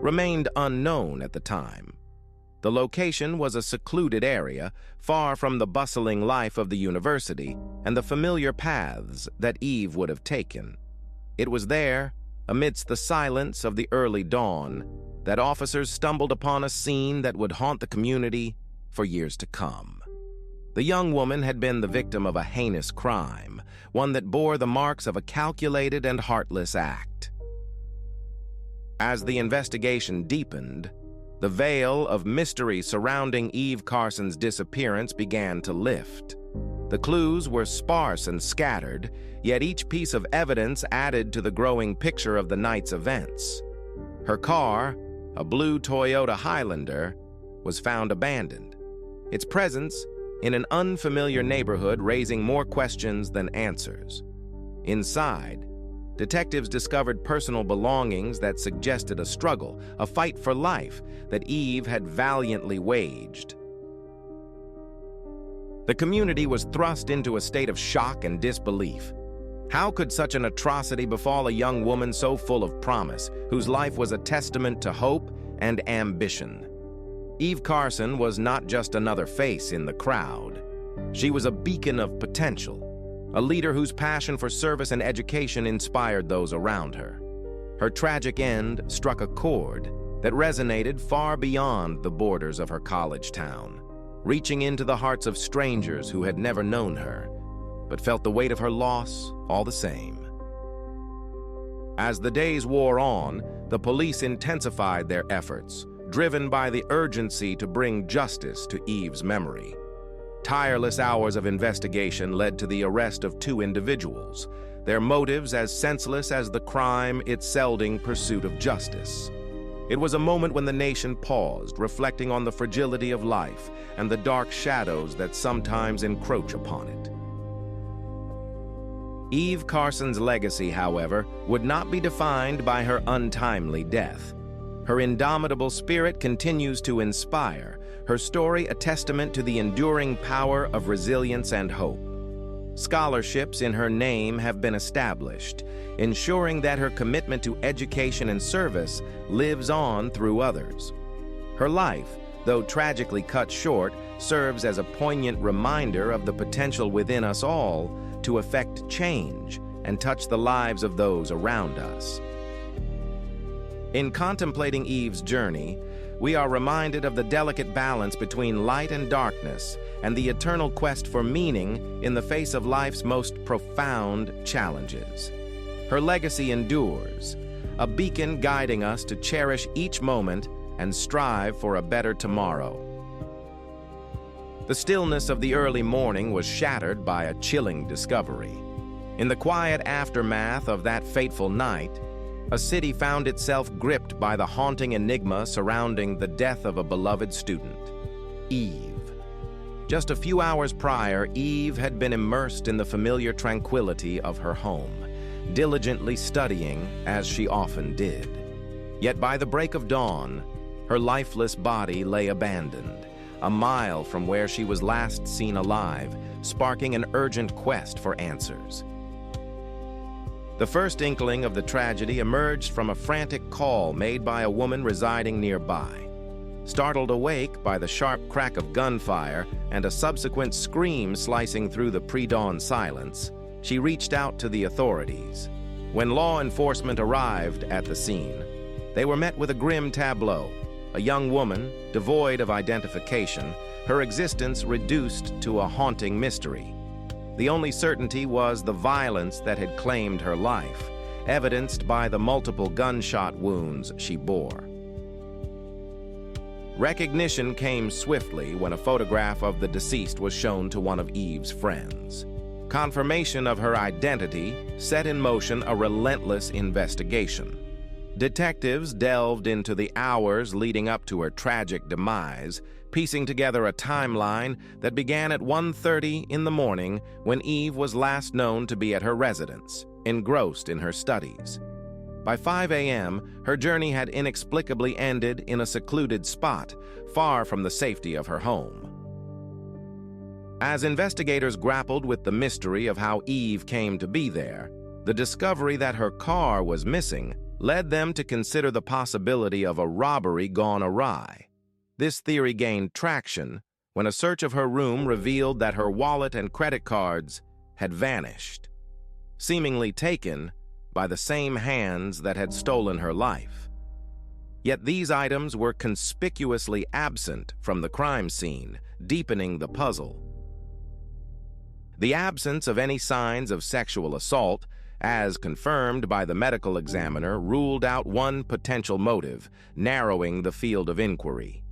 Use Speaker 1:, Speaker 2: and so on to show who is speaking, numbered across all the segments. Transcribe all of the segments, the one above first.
Speaker 1: remained unknown at the time. The location was a secluded area, far from the bustling life of the university and the familiar paths that Eve would have taken. It was there, amidst the silence of the early dawn, that officers stumbled upon a scene that would haunt the community for years to come. The young woman had been the victim of a heinous crime, one that bore the marks of a calculated and heartless act. As the investigation deepened, the veil of mystery surrounding Eve Carson's disappearance began to lift. The clues were sparse and scattered, yet each piece of evidence added to the growing picture of the night's events. Her car, a blue Toyota Highlander, was found abandoned, its presence in an unfamiliar neighborhood raising more questions than answers. Inside, detectives discovered personal belongings that suggested a struggle, a fight for life that Eve had valiantly waged. The community was thrust into a state of shock and disbelief. How could such an atrocity befall a young woman so full of promise, whose life was a testament to hope and ambition? Eve Carson was not just another face in the crowd. She was a beacon of potential, a leader whose passion for service and education inspired those around her. Her tragic end struck a chord that resonated far beyond the borders of her college town, reaching into the hearts of strangers who had never known her, but felt the weight of her loss all the same. As the days wore on, the police intensified their efforts, driven by the urgency to bring justice to Eve's memory. Tireless hours of investigation led to the arrest of 2 individuals, their motives as senseless as the crime itself in pursuit of justice. It was a moment when the nation paused, reflecting on the fragility of life and the dark shadows that sometimes encroach upon it. Eve Carson's legacy, however, would not be defined by her untimely death. Her indomitable spirit continues to inspire, her story a testament to the enduring power of resilience and hope. Scholarships in her name have been established, ensuring that her commitment to education and service lives on through others. Her life, though tragically cut short, serves as a poignant reminder of the potential within us all to effect change and touch the lives of those around us. In contemplating Eve's journey, we are reminded of the delicate balance between light and darkness and the eternal quest for meaning in the face of life's most profound challenges. Her legacy endures, a beacon guiding us to cherish each moment and strive for a better tomorrow. The stillness of the early morning was shattered by a chilling discovery. In the quiet aftermath of that fateful night, a city found itself gripped by the haunting enigma surrounding the death of a beloved student, Eve. Just a few hours prior, Eve had been immersed in the familiar tranquility of her home, diligently studying as she often did. Yet by the break of dawn, her lifeless body lay abandoned, a mile from where she was last seen alive, sparking an urgent quest for answers. The first inkling of the tragedy emerged from a frantic call made by a woman residing nearby. Startled awake by the sharp crack of gunfire and a subsequent scream slicing through the pre-dawn silence, she reached out to the authorities. When law enforcement arrived at the scene, they were met with a grim tableau. A young woman, devoid of identification, her existence reduced to a haunting mystery. The only certainty was the violence that had claimed her life, evidenced by the multiple gunshot wounds she bore. Recognition came swiftly when a photograph of the deceased was shown to one of Eve's friends. Confirmation of her identity set in motion a relentless investigation. Detectives delved into the hours leading up to her tragic demise, piecing together a timeline that began at 1:30 in the morning when Eve was last known to be at her residence, engrossed in her studies. By 5 a.m., her journey had inexplicably ended in a secluded spot, far from the safety of her home. As investigators grappled with the mystery of how Eve came to be there, the discovery that her car was missing led them to consider the possibility of a robbery gone awry. This theory gained traction when a search of her room revealed that her wallet and credit cards had vanished, seemingly taken by the same hands that had stolen her life. Yet these items were conspicuously absent from the crime scene, deepening the puzzle. The absence of any signs of sexual assault, as confirmed by the medical examiner, ruled out one potential motive, narrowing the field of inquiry.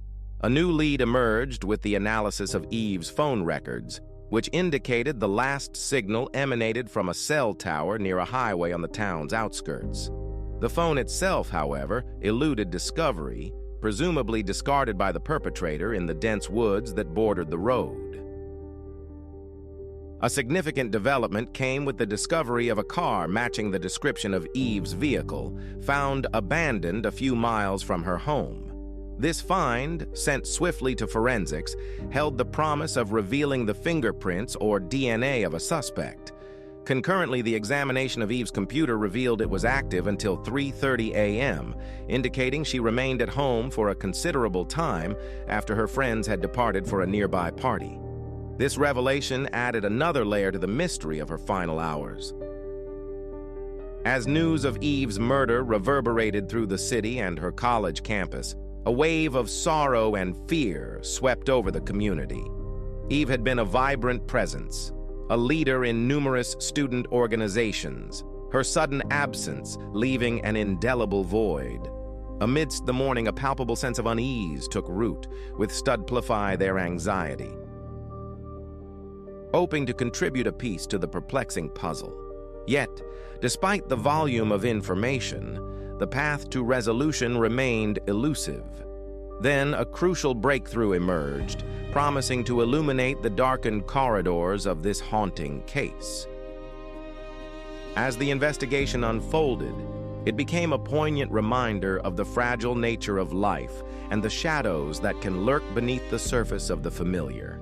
Speaker 1: A new lead emerged with the analysis of Eve's phone records, which indicated the last signal emanated from a cell tower near a highway on the town's outskirts. The phone itself, however, eluded discovery, presumably discarded by the perpetrator in the dense woods that bordered the road. A significant development came with the discovery of a car matching the description of Eve's vehicle, found abandoned a few miles from her home. This find, sent swiftly to forensics, held the promise of revealing the fingerprints or DNA of a suspect. Concurrently, the examination of Eve's computer revealed it was active until 3:30 a.m., indicating she remained at home for a considerable time after her friends had departed for a nearby party. This revelation added another layer to the mystery of her final hours. As news of Eve's murder reverberated through the city and her college campus, a wave of sorrow and fear swept over the community. Eve had been a vibrant presence, a leader in numerous student organizations, her sudden absence leaving an indelible void. Amidst the mourning, a palpable sense of unease took root, with studplify their anxiety, hoping to contribute a piece to the perplexing puzzle. Yet, despite the volume of information, the path to resolution remained elusive. Then a crucial breakthrough emerged, promising to illuminate the darkened corridors of this haunting case. As the investigation unfolded, it became a poignant reminder of the fragile nature of life and the shadows that can lurk beneath the surface of the familiar.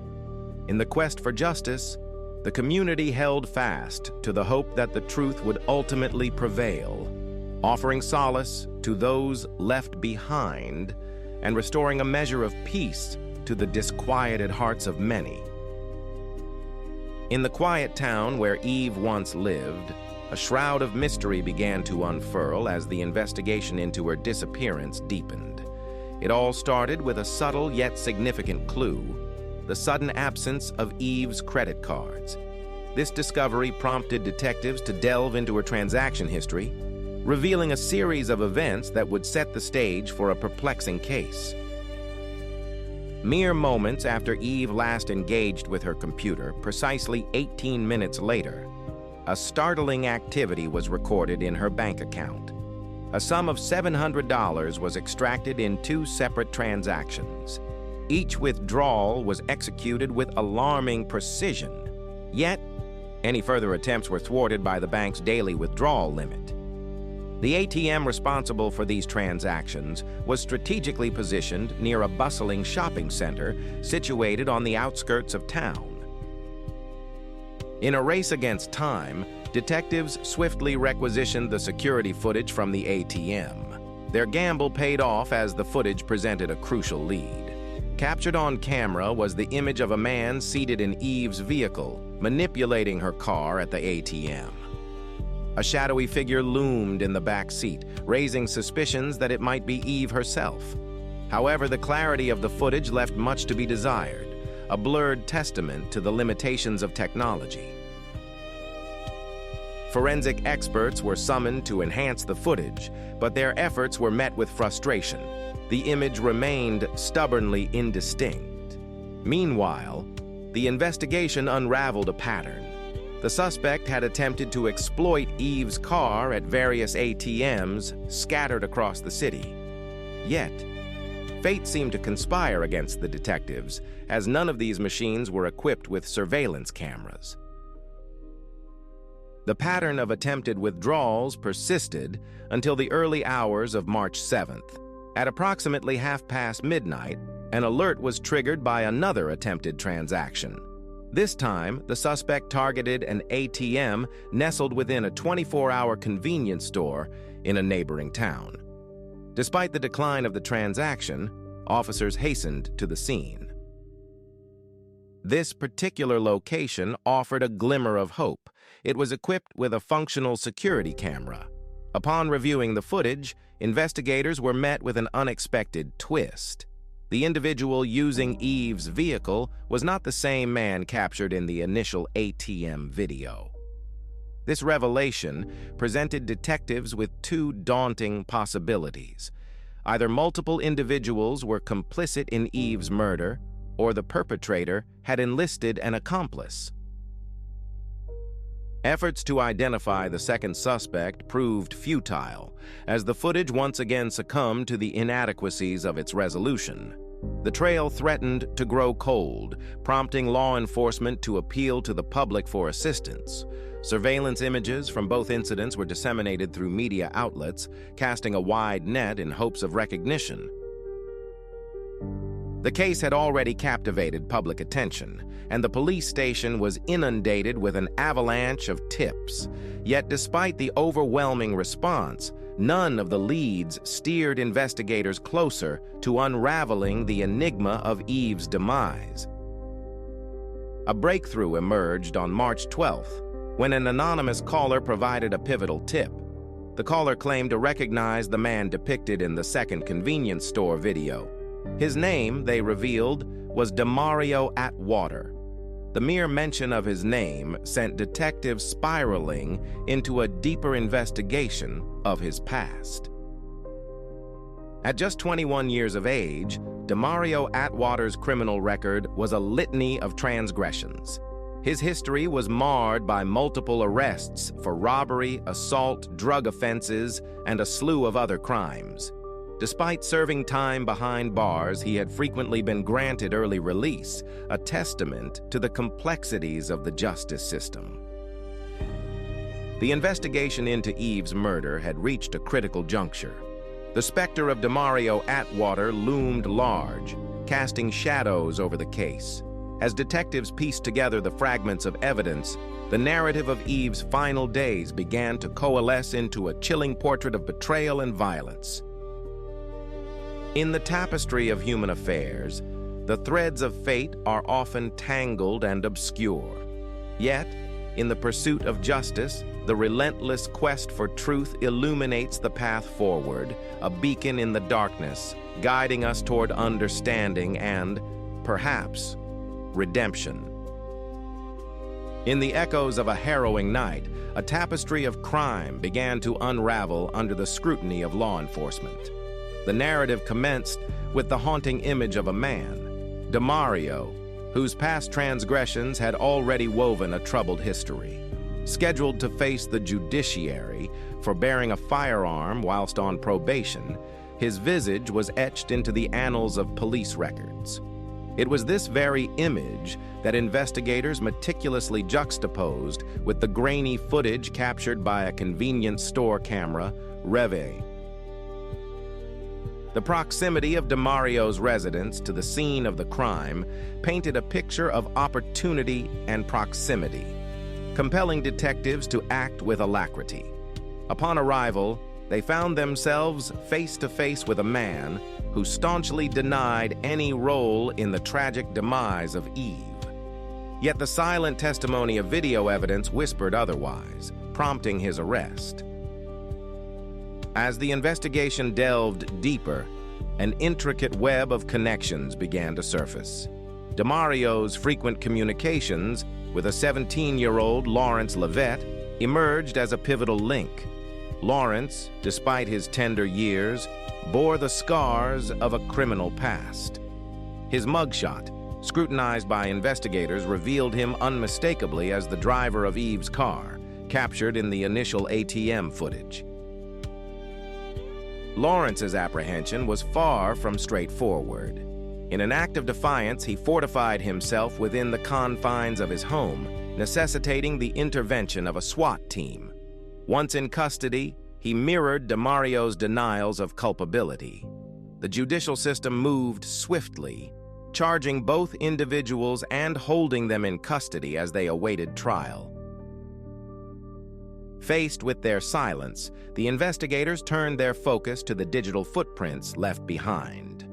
Speaker 1: In the quest for justice, the community held fast to the hope that the truth would ultimately prevail, offering solace to those left behind and restoring a measure of peace to the disquieted hearts of many. In the quiet town where Eve once lived, a shroud of mystery began to unfurl as the investigation into her disappearance deepened. It all started with a subtle yet significant clue: the sudden absence of Eve's credit cards. This discovery prompted detectives to delve into her transaction history, revealing a series of events that would set the stage for a perplexing case. Mere moments after Eve last engaged with her computer, precisely 18 minutes later, a startling activity was recorded in her bank account. A sum of $700 was extracted in 2 separate transactions. Each withdrawal was executed with alarming precision, yet any further attempts were thwarted by the bank's daily withdrawal limit. The ATM responsible for these transactions was strategically positioned near a bustling shopping center situated on the outskirts of town. In a race against time, detectives swiftly requisitioned the security footage from the ATM. Their gamble paid off as the footage presented a crucial lead. Captured on camera was the image of a man seated in Eve's vehicle, manipulating her car at the ATM. A shadowy figure loomed in the back seat, raising suspicions that it might be Eve herself. However, the clarity of the footage left much to be desired, a blurred testament to the limitations of technology. Forensic experts were summoned to enhance the footage, but their efforts were met with frustration. The image remained stubbornly indistinct. Meanwhile, the investigation unraveled a pattern. The suspect had attempted to exploit Eve's car at various ATMs scattered across the city. Yet, fate seemed to conspire against the detectives, as none of these machines were equipped with surveillance cameras. The pattern of attempted withdrawals persisted until the early hours of March 7th. At approximately midnight, an alert was triggered by another attempted transaction. This time, the suspect targeted an ATM nestled within a 24-hour convenience store, in a neighboring town. Despite the decline of the transaction, officers hastened to the scene. This particular location offered a glimmer of hope. It was equipped with a functional security camera. Upon reviewing the footage, investigators were met with an unexpected twist. The individual using Eve's vehicle was not the same man captured in the initial ATM video. This revelation presented detectives with two daunting possibilities. Either multiple individuals were complicit in Eve's murder, or the perpetrator had enlisted an accomplice. Efforts to identify the second suspect proved futile, as the footage once again succumbed to the inadequacies of its resolution. The trail threatened to grow cold, prompting law enforcement to appeal to the public for assistance. Surveillance images from both incidents were disseminated through media outlets, casting a wide net in hopes of recognition. The case had already captivated public attention, and the police station was inundated with an avalanche of tips. Yet despite the overwhelming response, none of the leads steered investigators closer to unraveling the enigma of Eve's demise. A breakthrough emerged on March 12th, when an anonymous caller provided a pivotal tip. The caller claimed to recognize the man depicted in the second convenience store video. His name, they revealed, was Demario Atwater. The mere mention of his name sent detectives spiraling into a deeper investigation of his past. At just 21 years of age, Demario Atwater's criminal record was a litany of transgressions. His history was marred by multiple arrests for robbery, assault, drug offenses, and a slew of other crimes. Despite serving time behind bars, he had frequently been granted early release, a testament to the complexities of the justice system. The investigation into Eve's murder had reached a critical juncture. The specter of Demario Atwater loomed large, casting shadows over the case. As detectives pieced together the fragments of evidence, the narrative of Eve's final days began to coalesce into a chilling portrait of betrayal and violence. In the tapestry of human affairs, the threads of fate are often tangled and obscure. Yet, in the pursuit of justice, the relentless quest for truth illuminates the path forward, a beacon in the darkness, guiding us toward understanding and, perhaps, redemption. In the echoes of a harrowing night, a tapestry of crime began to unravel under the scrutiny of law enforcement. The narrative commenced with the haunting image of a man, Demario, whose past transgressions had already woven a troubled history. Scheduled to face the judiciary for bearing a firearm whilst on probation, his visage was etched into the annals of police records. It was this very image that investigators meticulously juxtaposed with the grainy footage captured by a convenience store camera, Reve. The proximity of Demario's residence to the scene of the crime painted a picture of opportunity and proximity, compelling detectives to act with alacrity. Upon arrival, they found themselves face to face with a man who staunchly denied any role in the tragic demise of Eve. Yet the silent testimony of video evidence whispered otherwise, prompting his arrest. As the investigation delved deeper, an intricate web of connections began to surface. Demario's frequent communications with a 17-year-old Lawrence Levette emerged as a pivotal link. Lawrence, despite his tender years, bore the scars of a criminal past. His mugshot, scrutinized by investigators, revealed him unmistakably as the driver of Eve's car, captured in the initial ATM footage. Lawrence's apprehension was far from straightforward. In an act of defiance, he fortified himself within the confines of his home, necessitating the intervention of a SWAT team. Once in custody, he mirrored Demario's denials of culpability. The judicial system moved swiftly, charging both individuals and holding them in custody as they awaited trial. Faced with their silence, the investigators turned their focus to the digital footprints left behind.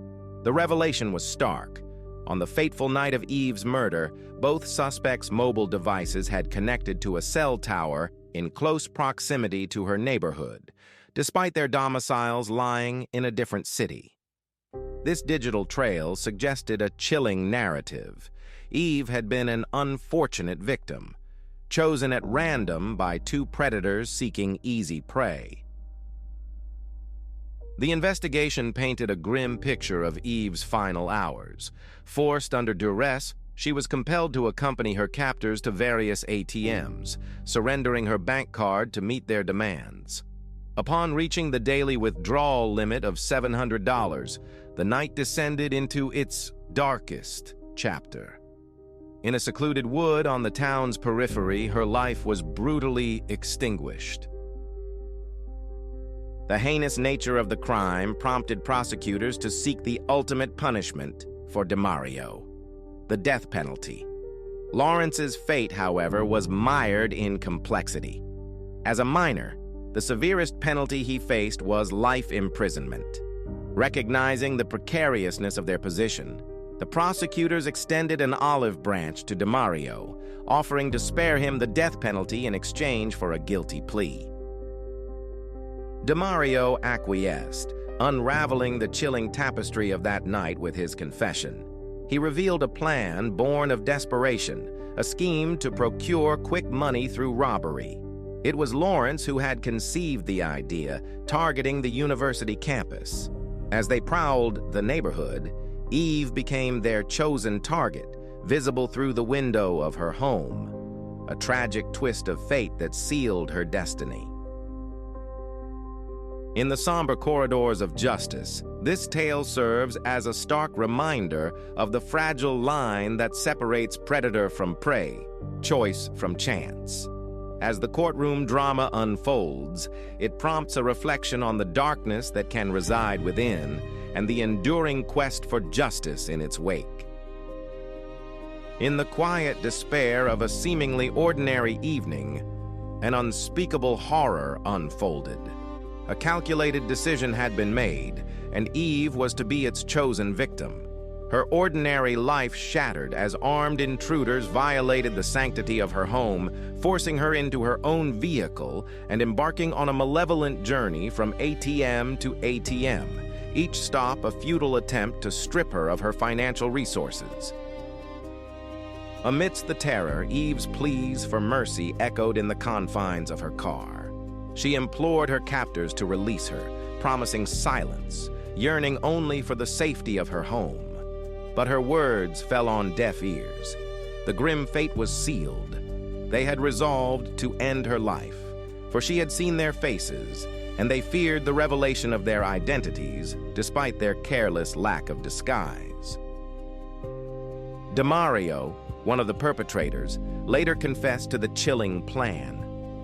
Speaker 1: The revelation was stark. On the fateful night of Eve's murder, both suspects' mobile devices had connected to a cell tower in close proximity to her neighborhood, despite their domiciles lying in a different city. This digital trail suggested a chilling narrative. Eve had been an unfortunate victim, chosen at random by two predators seeking easy prey. The investigation painted a grim picture of Eve's final hours. Forced under duress, she was compelled to accompany her captors to various ATMs, surrendering her bank card to meet their demands. Upon reaching the daily withdrawal limit of $700, the night descended into its darkest chapter. In a secluded wood on the town's periphery, her life was brutally extinguished. The heinous nature of the crime prompted prosecutors to seek the ultimate punishment for DeMario, the death penalty. Lawrence's fate, however, was mired in complexity. As a minor, the severest penalty he faced was life imprisonment. Recognizing the precariousness of their position, the prosecutors extended an olive branch to DeMario, offering to spare him the death penalty in exchange for a guilty plea. DeMario acquiesced, unraveling the chilling tapestry of that night with his confession. He revealed a plan born of desperation, a scheme to procure quick money through robbery. It was Lawrence who had conceived the idea, targeting the university campus. As they prowled the neighborhood, Eve became their chosen target, visible through the window of her home, a tragic twist of fate that sealed her destiny. In the somber corridors of justice, this tale serves as a stark reminder of the fragile line that separates predator from prey, choice from chance. As the courtroom drama unfolds, it prompts a reflection on the darkness that can reside within and the enduring quest for justice in its wake. In the quiet despair of a seemingly ordinary evening, an unspeakable horror unfolded. A calculated decision had been made, and Eve was to be its chosen victim. Her ordinary life shattered as armed intruders violated the sanctity of her home, forcing her into her own vehicle and embarking on a malevolent journey from ATM to ATM, each stop a futile attempt to strip her of her financial resources. Amidst the terror, Eve's pleas for mercy echoed in the confines of her car. She implored her captors to release her, promising silence, yearning only for the safety of her home. But her words fell on deaf ears. The grim fate was sealed. They had resolved to end her life, for she had seen their faces, and they feared the revelation of their identities, despite their careless lack of disguise. DeMario, one of the perpetrators, later confessed to the chilling plan.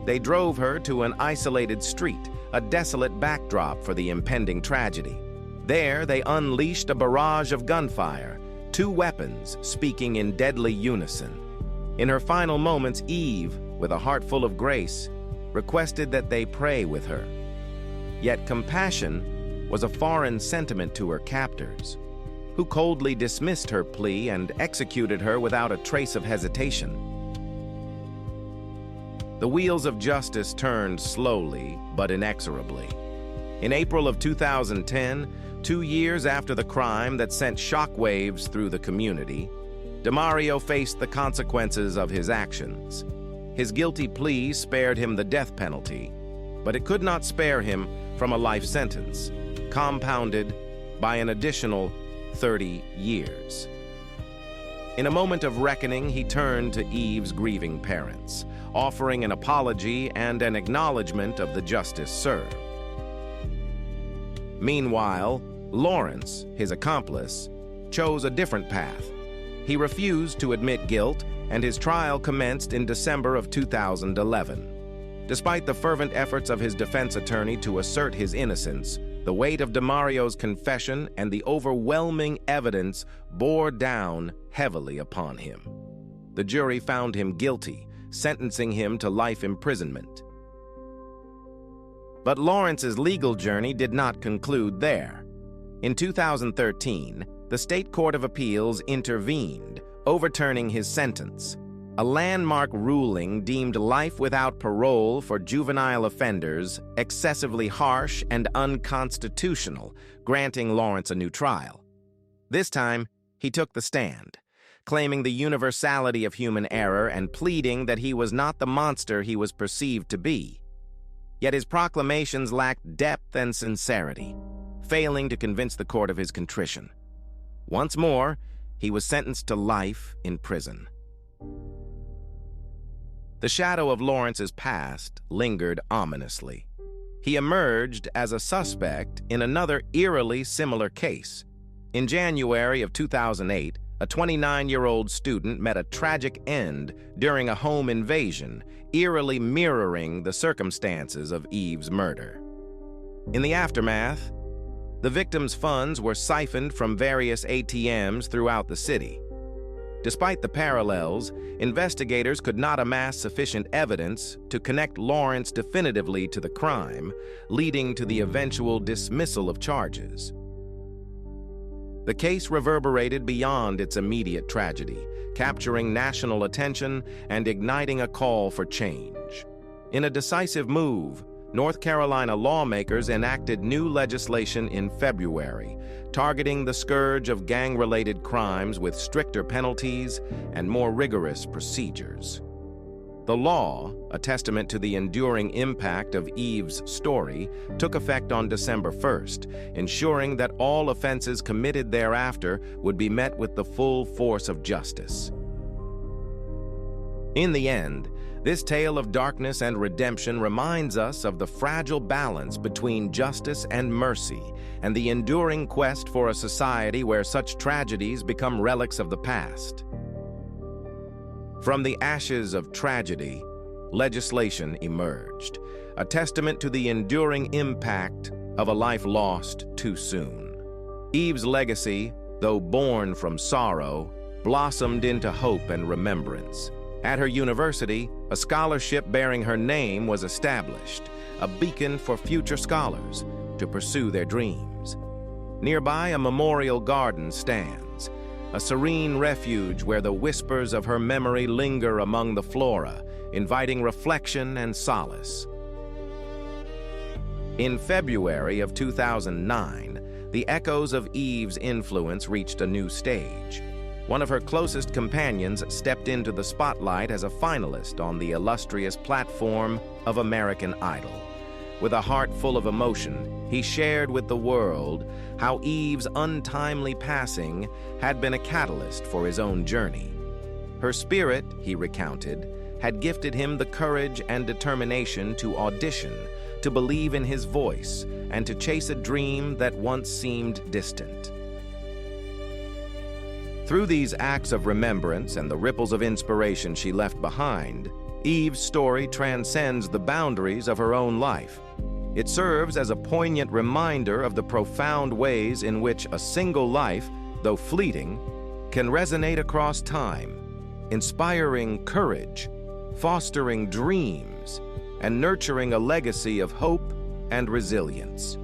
Speaker 1: They drove her to an isolated street, a desolate backdrop for the impending tragedy. There, they unleashed a barrage of gunfire, two weapons speaking in deadly unison. In her final moments, Eve, with a heart full of grace, requested that they pray with her. Yet compassion was a foreign sentiment to her captors, who coldly dismissed her plea and executed her without a trace of hesitation. The wheels of justice turned slowly but inexorably. In April of 2010, 2 years after the crime that sent shockwaves through the community, DeMario faced the consequences of his actions. His guilty plea spared him the death penalty, but it could not spare him from a life sentence, compounded by an additional 30 years. In a moment of reckoning, he turned to Eve's grieving parents, offering an apology and an acknowledgement of the justice served. Meanwhile, Lawrence, his accomplice, chose a different path. He refused to admit guilt, and his trial commenced in December of 2011. Despite the fervent efforts of his defense attorney to assert his innocence, the weight of DeMario's confession and the overwhelming evidence bore down heavily upon him. The jury found him guilty, sentencing him to life imprisonment. But Lawrence's legal journey did not conclude there. In 2013, the State Court of Appeals intervened, overturning his sentence. A landmark ruling deemed life without parole for juvenile offenders excessively harsh and unconstitutional, granting Lawrence a new trial. This time, he took the stand, claiming the universality of human error and pleading that he was not the monster he was perceived to be. Yet his proclamations lacked depth and sincerity, failing to convince the court of his contrition. Once more, he was sentenced to life in prison. The shadow of Lawrence's past lingered ominously. He emerged as a suspect in another eerily similar case. In January of 2008, a 29-year-old student met a tragic end during a home invasion, eerily mirroring the circumstances of Eve's murder. In the aftermath, the victim's funds were siphoned from various ATMs throughout the city. Despite the parallels, investigators could not amass sufficient evidence to connect Lawrence definitively to the crime, leading to the eventual dismissal of charges. The case reverberated beyond its immediate tragedy, capturing national attention and igniting a call for change. In a decisive move, North Carolina lawmakers enacted new legislation in February, targeting the scourge of gang-related crimes with stricter penalties and more rigorous procedures. The law, a testament to the enduring impact of Eve's story, took effect on December 1st, ensuring that all offenses committed thereafter would be met with the full force of justice. In the end, this tale of darkness and redemption reminds us of the fragile balance between justice and mercy and the enduring quest for a society where such tragedies become relics of the past. From the ashes of tragedy, legislation emerged, a testament to the enduring impact of a life lost too soon. Eve's legacy, though born from sorrow, blossomed into hope and remembrance. At her university, a scholarship bearing her name was established, a beacon for future scholars to pursue their dreams. Nearby, a memorial garden stands, a serene refuge where the whispers of her memory linger among the flora, inviting reflection and solace. In February of 2009, the echoes of Eve's influence reached a new stage. One of her closest companions stepped into the spotlight as a finalist on the illustrious platform of American Idol. With a heart full of emotion, he shared with the world how Eve's untimely passing had been a catalyst for his own journey. Her spirit, he recounted, had gifted him the courage and determination to audition, to believe in his voice, and to chase a dream that once seemed distant. Through these acts of remembrance and the ripples of inspiration she left behind, Eve's story transcends the boundaries of her own life. It serves as a poignant reminder of the profound ways in which a single life, though fleeting, can resonate across time, inspiring courage, fostering dreams, and nurturing a legacy of hope and resilience.